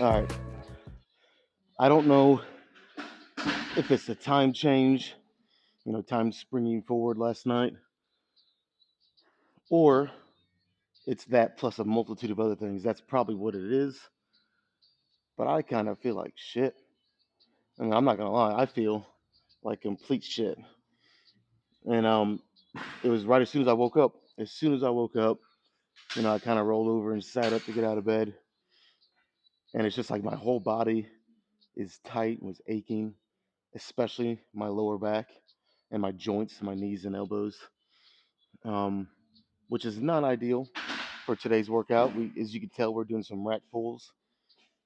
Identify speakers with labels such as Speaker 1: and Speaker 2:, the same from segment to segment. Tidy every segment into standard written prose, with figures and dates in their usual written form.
Speaker 1: All right. I don't know if it's a time change, time springing forward last night, or it's that plus a multitude of other things. That's probably what it is. But I kind of feel like shit. I mean, I'm not gonna lie. I feel like complete shit. And it was right as soon as I woke up. As soon as I woke up, I kind of rolled over and sat up to get out of bed, and it's just like my whole body is tight, was aching, especially my lower back and my joints, my knees and elbows, um, which is not ideal for today's workout. As you can tell, we're doing some rack pulls.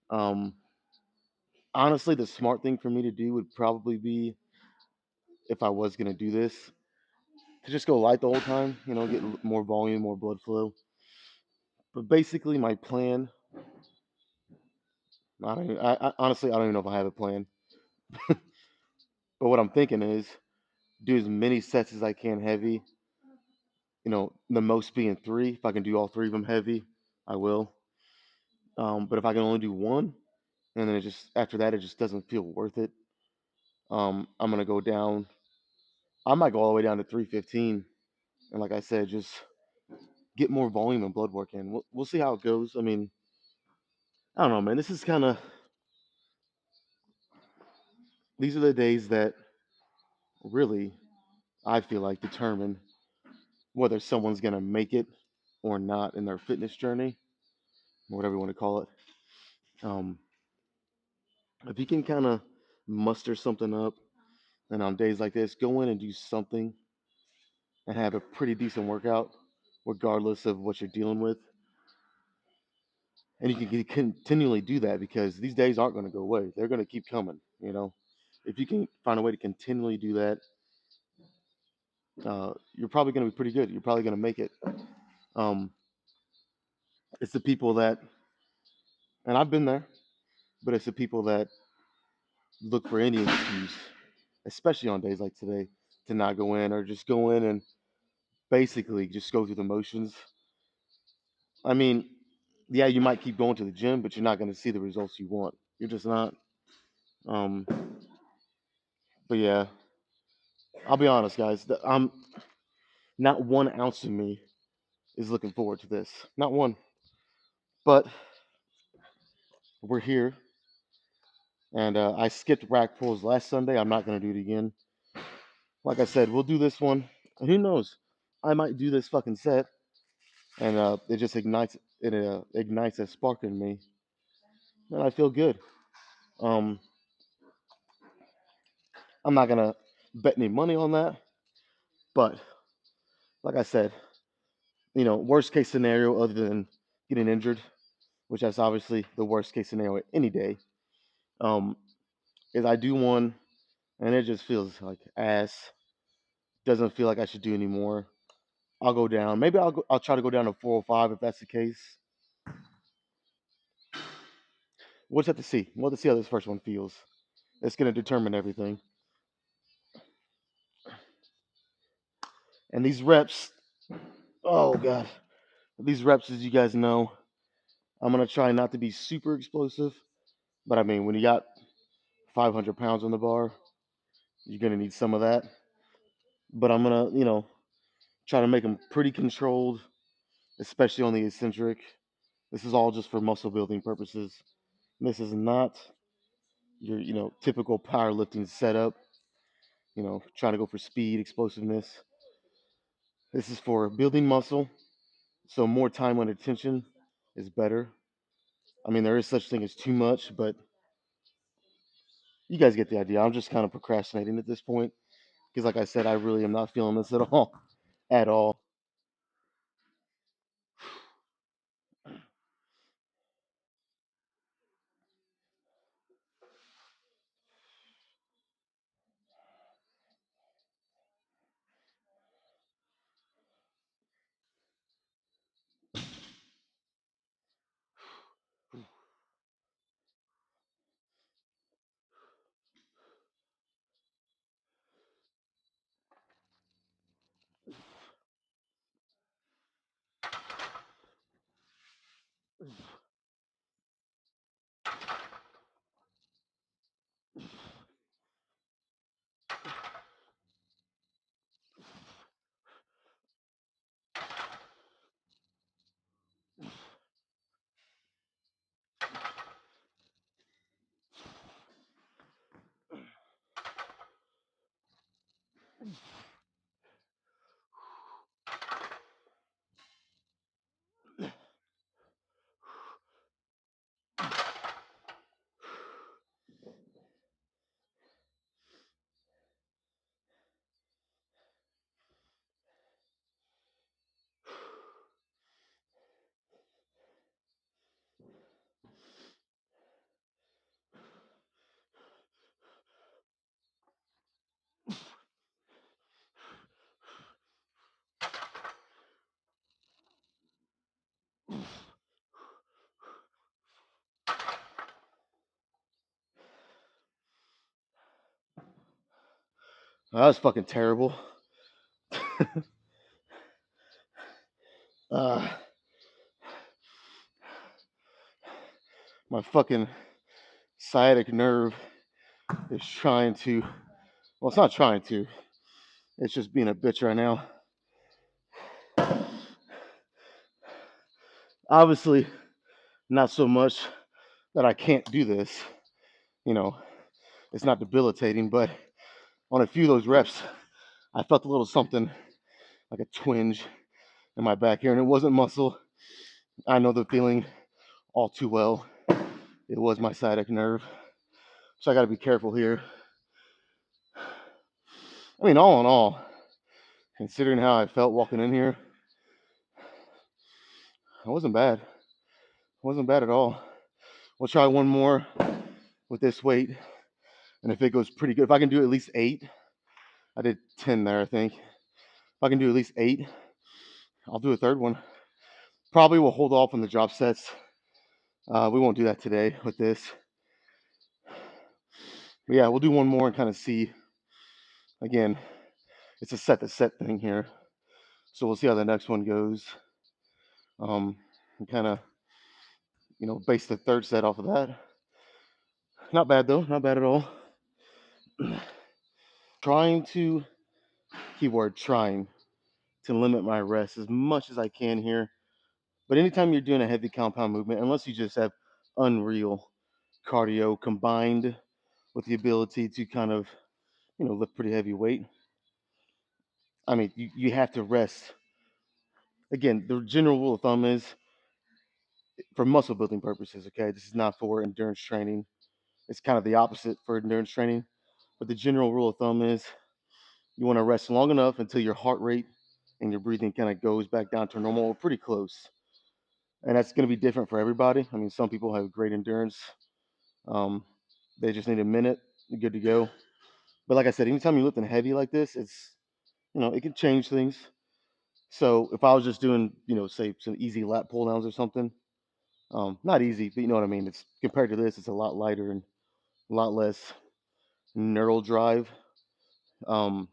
Speaker 1: Um, Honestly, the smart thing for me to do would probably be, if I was gonna do this, to just go light the whole time. Get more volume, more blood flow. But basically, my plan. Honestly, I don't even know if I have a plan. But what I'm thinking is do as many sets as I can heavy. The most being three. If I can do all three of them heavy, I will. But if I can only do one, and then it just after that it just doesn't feel worth it. I'm gonna go down. I might go all the way down to 315, and like I said, just get more volume and blood work in. We'll see how it goes. I mean, I don't know, man. This is kind of these are the days that really I feel like determine whether someone's gonna make it or not in their fitness journey, or whatever you want to call it. Um, if you can kind of muster something up, and on days like this, go in and do something and have a pretty decent workout, regardless of what you're dealing with. And you can continually do that because these days aren't going to go away. They're going to keep coming. If you can find a way to continually do that, you're probably going to be pretty good. You're probably going to make it. Um, it's the people that, and I've been there, but it's the people that look for any excuse, especially on days like today, to not go in or just go in and basically just go through the motions. I mean, yeah, you might keep going to the gym, but you're not going to see the results you want. You're just not. Um, but yeah, I'll be honest, guys. I'm not 1 ounce of me is looking forward to this. Not one. But we're here, and I skipped rack pulls last Sunday. I'm not going to do it again. Like I said, we'll do this one. And who knows? I might do this fucking set, and it just ignites ignites a spark in me, and I feel good. Um, I'm not gonna bet any money on that, but like I said, worst case scenario other than getting injured, which that's obviously the worst case scenario any day, um, is I do one and it just feels like ass. Doesn't feel like I should do anymore. I'll go down. Maybe I'll try to go down to 405 if that's the case. We'll just have to see. We'll have to see how this first one feels. It's gonna determine everything. And these reps, oh god, these reps, as you guys know, I'm gonna try not to be super explosive. But I mean, when you got 500 pounds on the bar, you're gonna need some of that. But I'm gonna, try to make them pretty controlled, especially on the eccentric. This is all just for muscle building purposes. This is not your, typical powerlifting setup. Trying to go for speed, explosiveness. This is for building muscle, so more time under tension, is better. I mean, there is such thing as too much, but you guys get the idea. I'm just kind of procrastinating at this point because, like I said, I really am not feeling this at all, at all. That was fucking terrible. Uh, my fucking sciatic nerve is trying to. Well, it's not trying to. It's just being a bitch right now. Obviously, not so much that I can't do this. You know, it's not debilitating, but on a few of those reps, I felt a little something like a twinge in my back here, and it wasn't muscle. I know the feeling all too well. It was my sciatic nerve, so I got to be careful here. I mean, all in all, considering how I felt walking in here, it wasn't bad. It wasn't bad at all. We'll try one more with this weight, and if it goes pretty good, if I can do at least 8, I did 10 there, I think. If I can do at least 8, I'll do a third one. Probably will hold off on the drop sets. We won't do that today with this. But yeah, we'll do one more and kind of see. Again, it's a set to set thing here, so we'll see how the next one goes. And kind of, base the third set off of that. Not bad though, not bad at all. Trying to, keyword trying to limit my rest as much as I can here. But anytime you're doing a heavy compound movement, unless you just have unreal cardio combined with the ability to kind of, lift pretty heavy weight, I mean, you have to rest. Again, the general rule of thumb is for muscle building purposes, okay? This is not for endurance training. It's kind of the opposite for endurance training. But the general rule of thumb is you want to rest long enough until your heart rate and your breathing kind of goes back down to normal or pretty close. And that's going to be different for everybody. I mean, some people have great endurance. Um, they just need a minute, good to go. But like I said, anytime you're lifting heavy like this, it can change things. So if I was just doing, say some easy lat pull downs or something, not easy, but you know what I mean. It's compared to this, it's a lot lighter and a lot less neural drive. Um,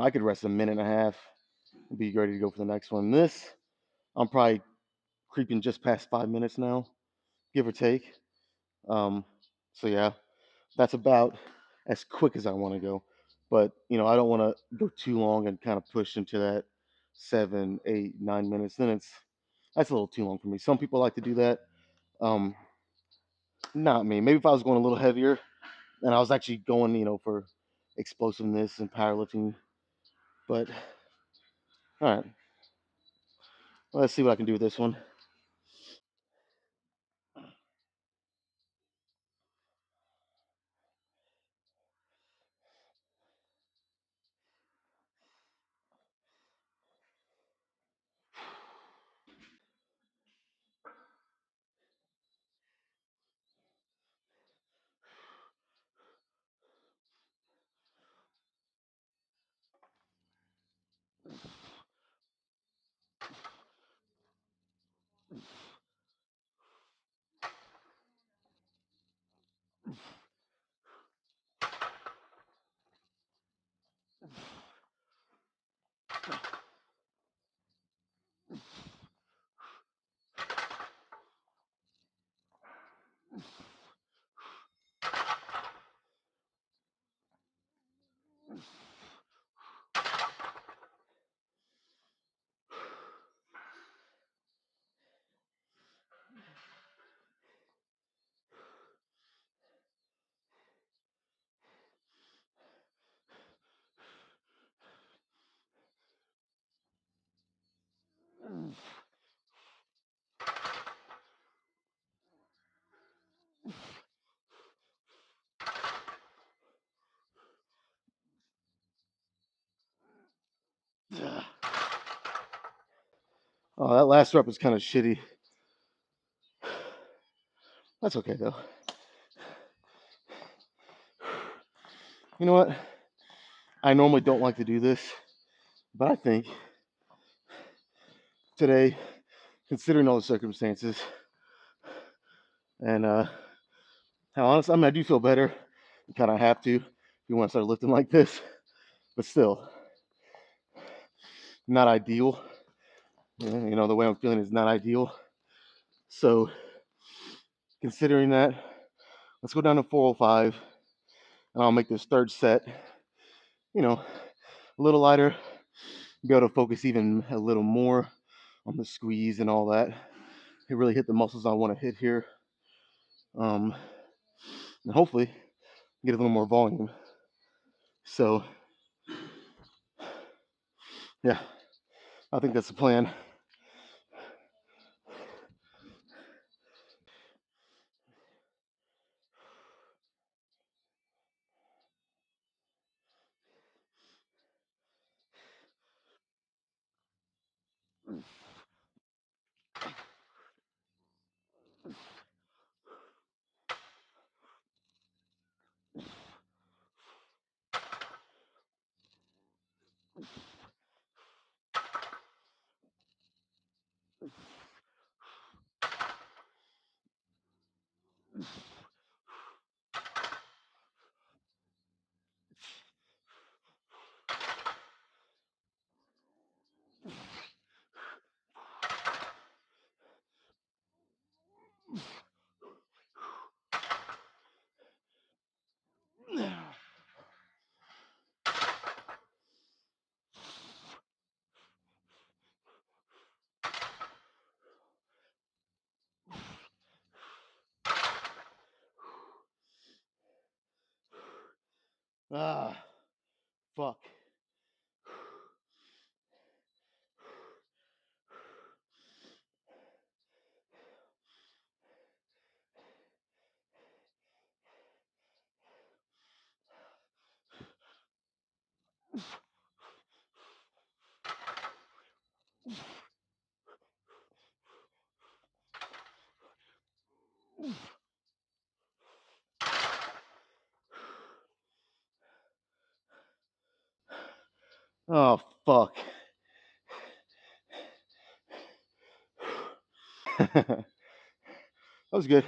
Speaker 1: I could rest a minute and a half and be ready to go for the next one. This, I'm probably creeping just past 5 minutes now, give or take. Um, so yeah, that's about as quick as I want to go. But I don't want to go too long and kind of push into that 7, 8, 9 minutes. Then that's a little too long for me. Some people like to do that. Um, Not me. Maybe if I was going a little heavier and I was actually going, for explosiveness and powerlifting. But all right, let's see what I can do with this one. Oh, that last rep was kind of shitty. That's okay though. You know what? I normally don't like to do this, but I think today, considering all the circumstances, and how honest, I mean, I do feel better. You kind of have to if you want to start lifting like this, but still, not ideal. You know, the way I'm feeling is not ideal. So, considering that, let's go down to 405, and I'll make this third set, you know, a little lighter, be able to focus even a little more on the squeeze and all that. It really hit the muscles I want to hit here, and hopefully get a little more volume. So, yeah, I think that's the plan. Ah, fuck. Oh, fuck. That was good.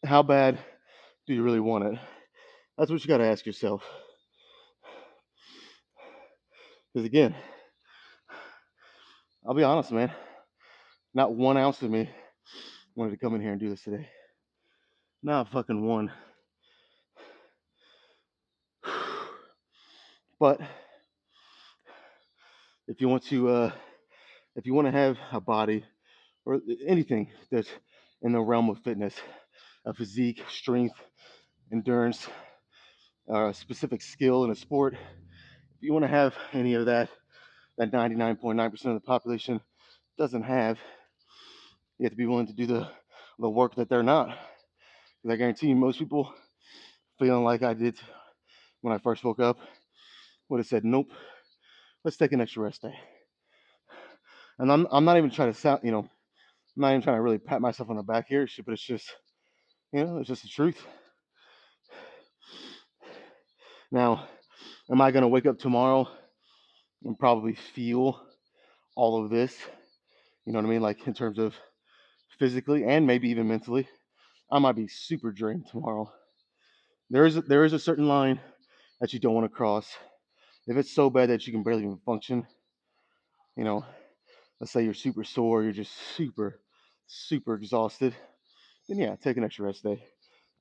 Speaker 1: How bad do you really want it? That's what you got to ask yourself. Because again, I'll be honest, man. Not 1 ounce of me wanted to come in here and do this today. Not fucking one. But if you want to have a body or anything that's in the realm of fitness, a physique, strength, endurance, a specific skill in a sport, if you want to have any of that, that 99.9% of the population doesn't have, you have to be willing to do the work that they're not. Because I guarantee you, most people feeling like I did when I first woke up would have said, nope, let's take an extra rest day. And I'm not even trying to sound, I'm not even trying to really pat myself on the back here, but it's just, it's just the truth. Now, am I gonna wake up tomorrow and probably feel all of this? You know what I mean? Like in terms of physically and maybe even mentally. I might be super drained tomorrow. There is a certain line that you don't want to cross. If it's so bad that you can barely even function, you know, let's say you're super sore, you're just super exhausted, then yeah, take an extra rest day.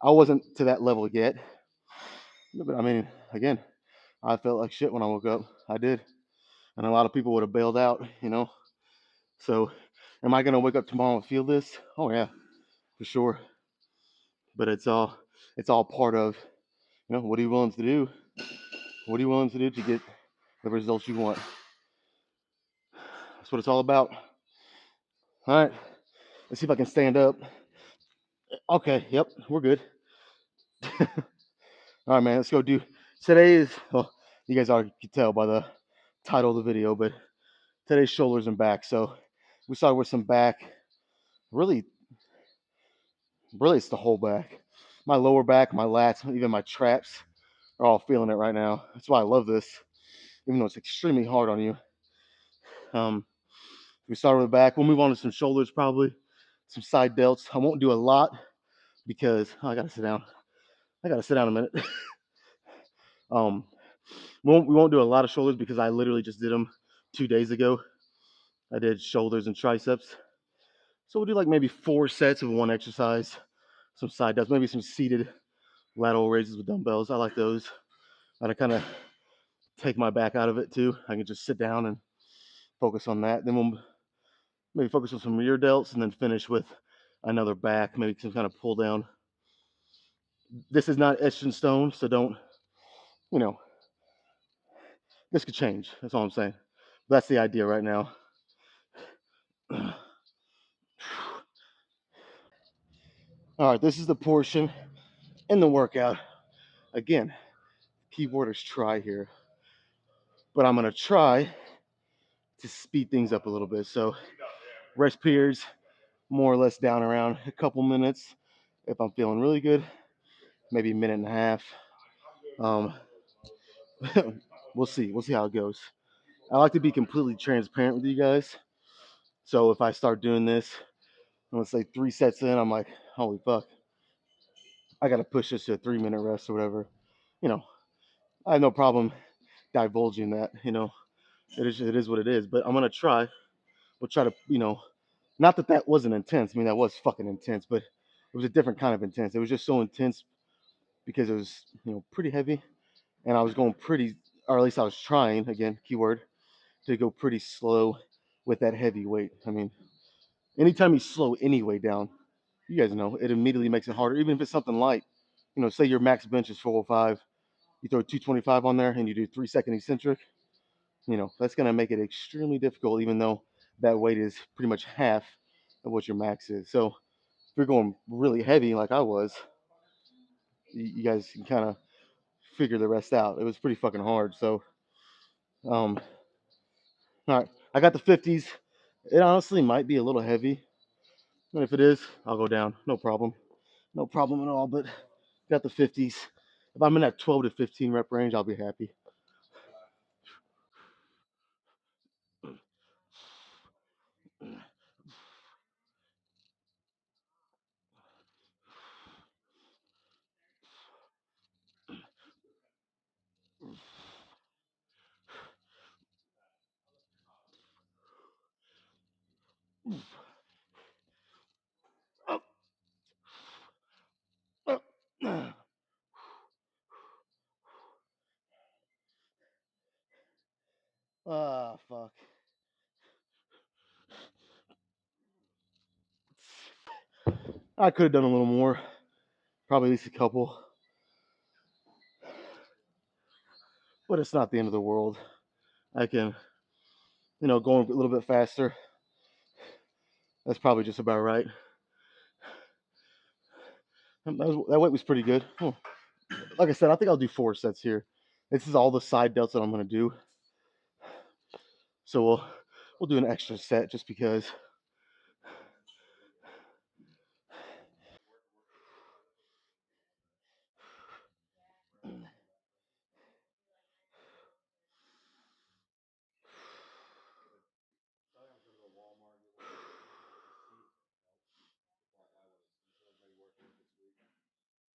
Speaker 1: I wasn't to that level yet, but I mean, again, I felt like shit when I woke up. I did, and a lot of people would have bailed out. So, am I gonna wake up tomorrow and feel this? Oh yeah, for sure. But it's all part of what are you willing to do? What are you willing to do to get the results you want? That's what it's all about. All right, let's see if I can stand up. Okay, yep, we're good. All right, man, let's go do. Today is, well, you guys already can tell by the title of the video, but today's shoulders and back. So we started with some back. Really, really, it's the whole back. My lower back, my lats, even my traps are all feeling it right now. That's why I love this, even though it's extremely hard on you. Um, we started with the back. We'll move on to some shoulders, probably some side delts. I won't do a lot because I gotta sit down. I gotta sit down a minute. um, we won't do a lot of shoulders because I literally just did them 2 days ago. I did shoulders and triceps. So we'll do like maybe 4 sets of one exercise, some side delts, maybe some seated lateral raises with dumbbells. I like those. And I kind of take my back out of it too. I can just sit down and focus on that. Then we'll maybe focus on some rear delts and then finish with another back, maybe some kind of pull down. This is not etched in stone, so don't, you know, this could change. That's all I'm saying. But that's the idea right now. All right, this is the portion in the workout. Again, keyboard is try here, but I'm gonna try to speed things up a little bit. So rest periods more or less down around a couple minutes. If I'm feeling really good, maybe a minute and a half. Um, we'll see. We'll see how it goes. I like to be completely transparent with you guys. So if I start doing this, let's say 3 sets in, I'm like, holy fuck, I gotta push this to a 3 minute rest or whatever. You know, I have no problem divulging that. It is what it is. But I'm gonna try. We'll try to, not that that wasn't intense. I mean, that was fucking intense, but it was a different kind of intense. It was just so intense because it was, pretty heavy, and I was going pretty, or at least I was trying. Again, keyword, to go pretty slow with that heavy weight. I mean, anytime you slow any weight down, you guys know it immediately makes it harder. Even if it's something light, say your max bench is 405, you throw 225 on there, and you do 3 second eccentric. That's gonna make it extremely difficult, even though that weight is pretty much half of what your max is. So if you're going really heavy like I was, you guys can kind of figure the rest out. It was pretty fucking hard. So, all right, I got the 50s. It honestly might be a little heavy, and if it is, I'll go down. No problem. No problem at all. But got the 50s. If I'm in that 12 to 15 rep range, I'll be happy. Ah, fuck. I could have done a little more. Probably at least a couple. But it's not the end of the world. I can, go a little bit faster. That's probably just about right. That weight was pretty good. Oh, like I said, I think I'll do 4 sets here. This is all the side delts that I'm gonna do. So we'll do an extra set just because.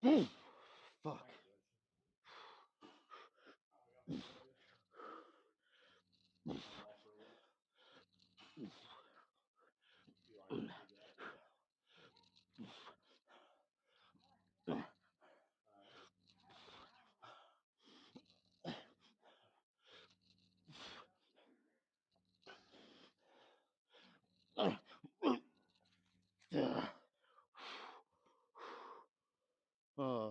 Speaker 1: Fuck. Uh,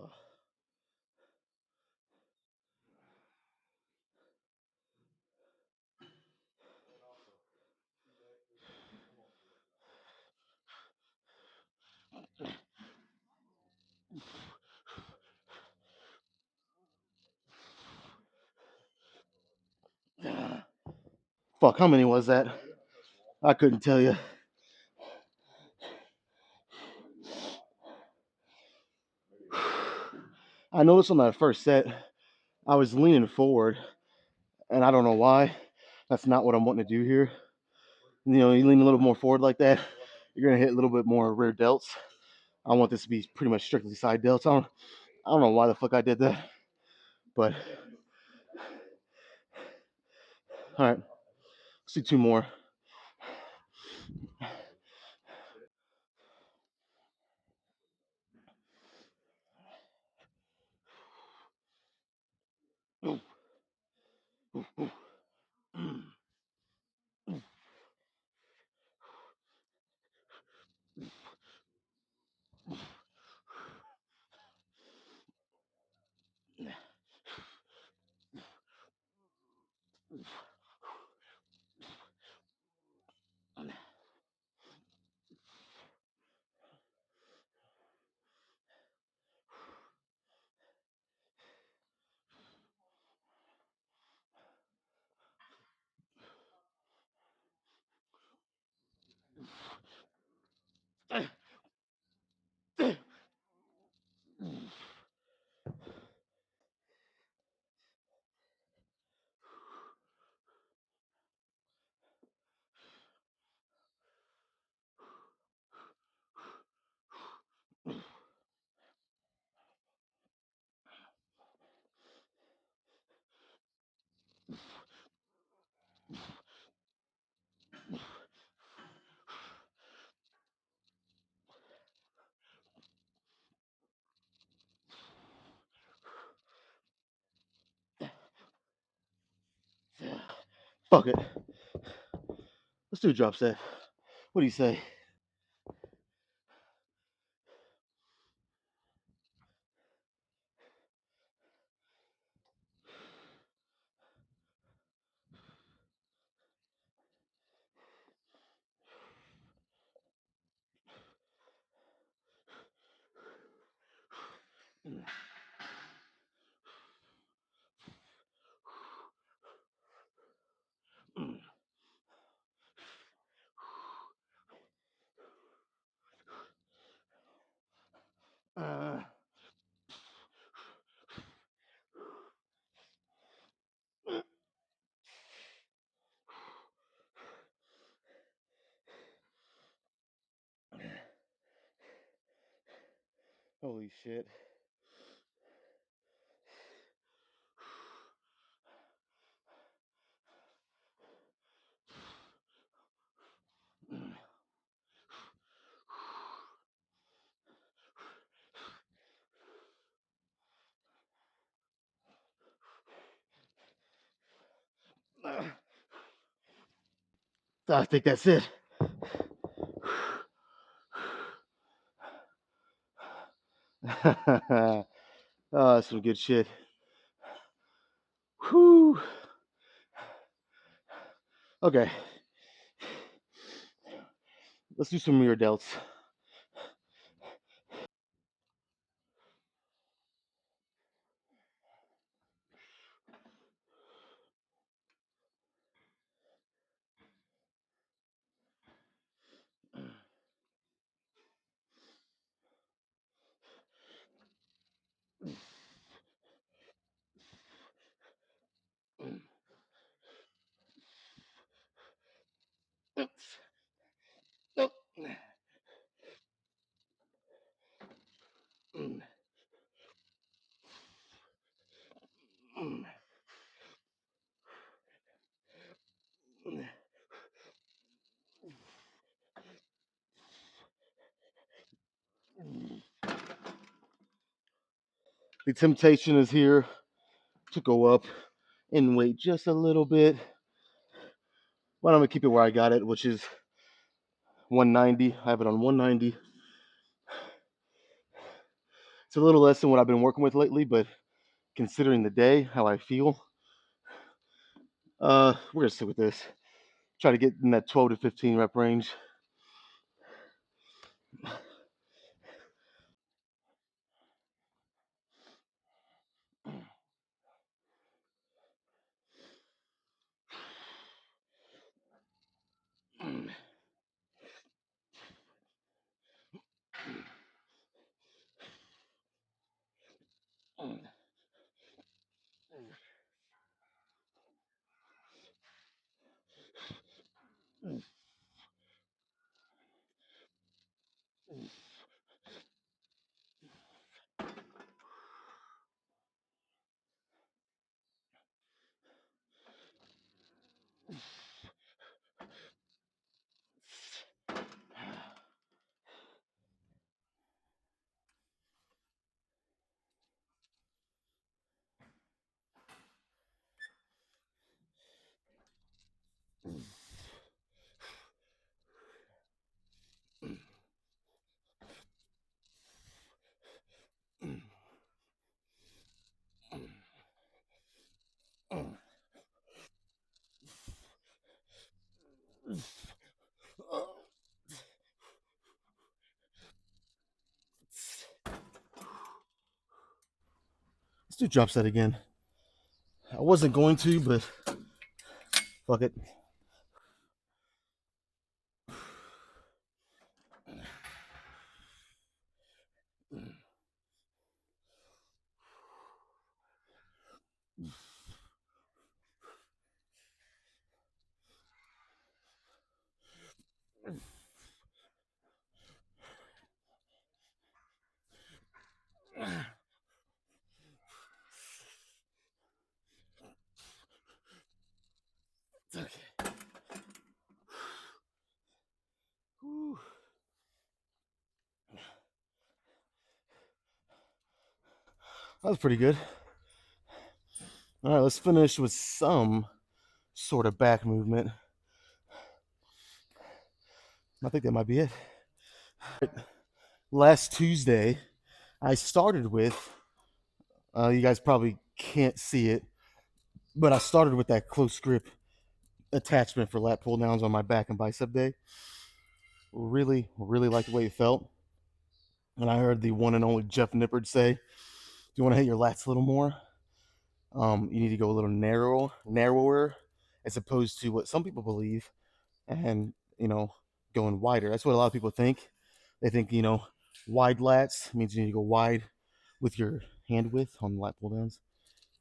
Speaker 1: Fuck, how many was that? I couldn't tell you. I noticed on that first set, I was leaning forward, and I don't know why. That's not what I'm wanting to do here. You know, you lean a little more forward like that, you're gonna hit a little bit more rear delts. I want this to be pretty much strictly side delts. I don't know why the fuck I did that, but all right, let's do two more. Fuck it. Let's do a drop set. What do you say? Uh, Holy shit. I think that's it. Oh, that's some good shit. Whew. Okay, let's do some rear delts. The temptation is here to go up in weight just a little bit, but I'm gonna keep it where I got it, which is 190. I have it on 190. It's a little less than what I've been working with lately, but considering the day, how I feel, we're gonna stick with this. Try to get in that 12 to 15 rep range. Let's do drop set again. I wasn't going to, but fuck it. Okay. Whew. That was pretty good. All right, let's finish with some sort of back movement. I think that might be it. Last Tuesday, I started with, you guys probably can't see it, but I started with that close grip attachment for lat pull downs on my back and bicep day. Really, really liked the way it felt. And I heard the one and only Jeff Nippard say, "Do you want to hit your lats a little more? You need to go a little narrower, as opposed to what some people believe, and going wider." That's what a lot of people think. They think wide lats means you need to go wide with your hand width on lat pull downs.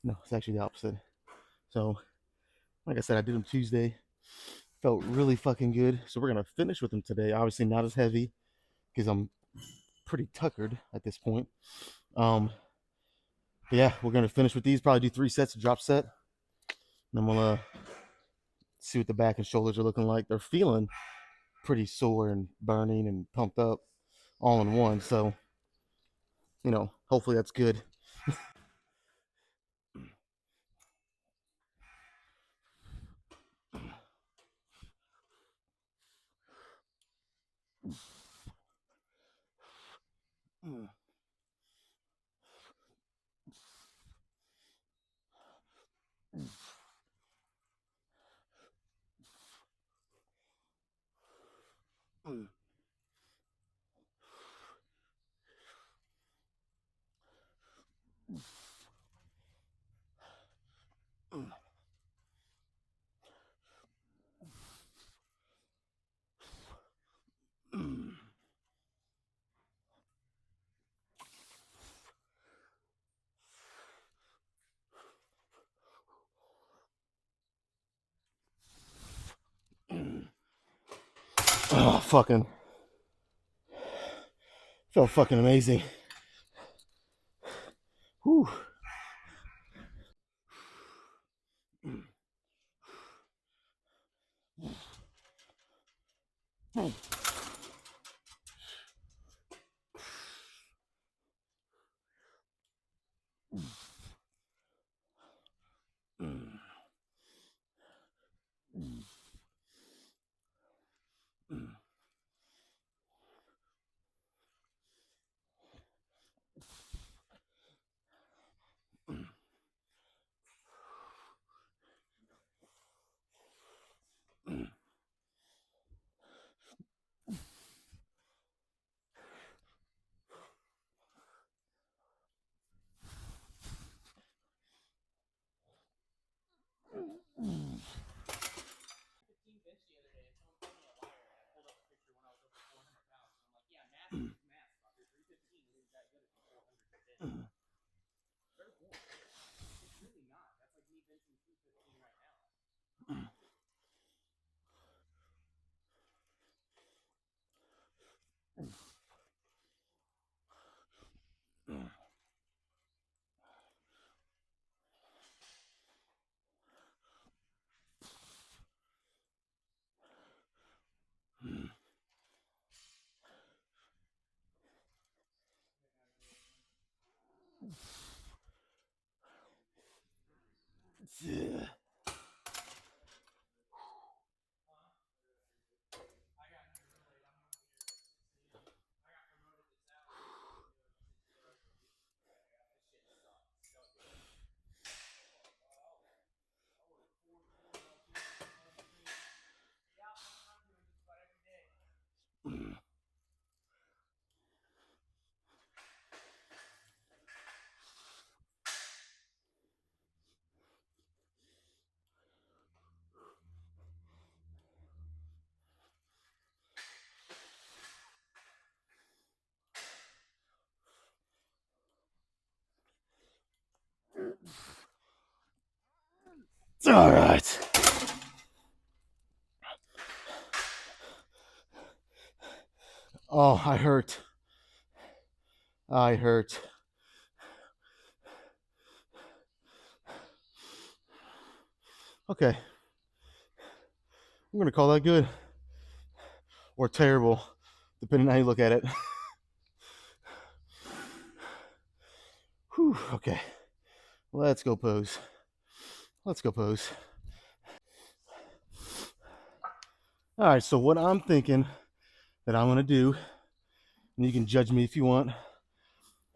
Speaker 1: No, it's actually the opposite. So, like I said, I did them Tuesday. Felt really fucking good. So we're gonna finish with them today. Obviously not as heavy because I'm pretty tuckered at this point. But yeah, we're gonna finish with these. Probably do 3 sets of drop set. And then we'll see what the back and shoulders are looking like. They're feeling pretty sore and burning and pumped up all in one. So, hopefully that's good. Oh, fucking felt fucking amazing. Whew. All right. Oh, I hurt. I hurt. Okay. I'm going to call that good or terrible, depending on how you look at it. Whew, okay. Let's go pose. Let's go pose. All right, so what I'm thinking that I'm going to do, and you can judge me if you want,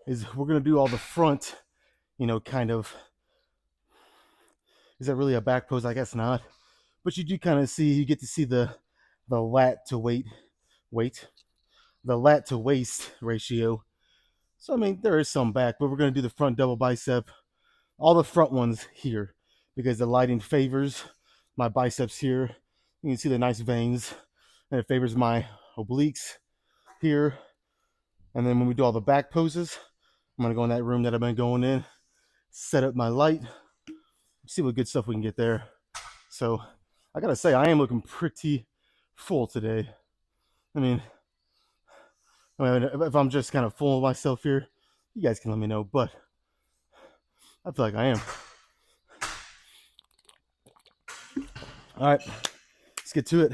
Speaker 1: is we're going to do all the front, kind of. Is that really a back pose? I guess not. But you do kind of see, you get to see the lat to weight, the lat to waist ratio. So, I mean, there is some back, but we're going to do the front double bicep, all the front ones here, because the lighting favors my biceps here. You can see the nice veins, and it favors my obliques here. And then when we do all the back poses, I'm going to go in that room that I've been going in, set up my light, see what good stuff we can get there. So I got to say, I am looking pretty full today. I mean, if I'm just kind of full of myself here, you guys can let me know, but I feel like I am. All right, let's get to it.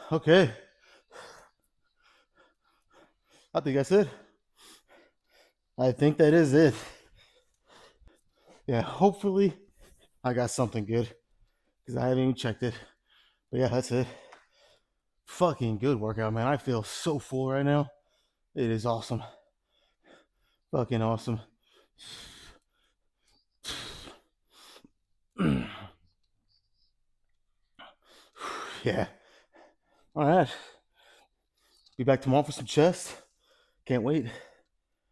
Speaker 1: Okay. I think that's it. I think that is it. Yeah, hopefully I got something good because I haven't even checked it. But yeah, that's it. Fucking good workout, man. I feel so full right now. It is awesome. Fucking awesome. Yeah. All right. Be back tomorrow for some chest. Can't wait.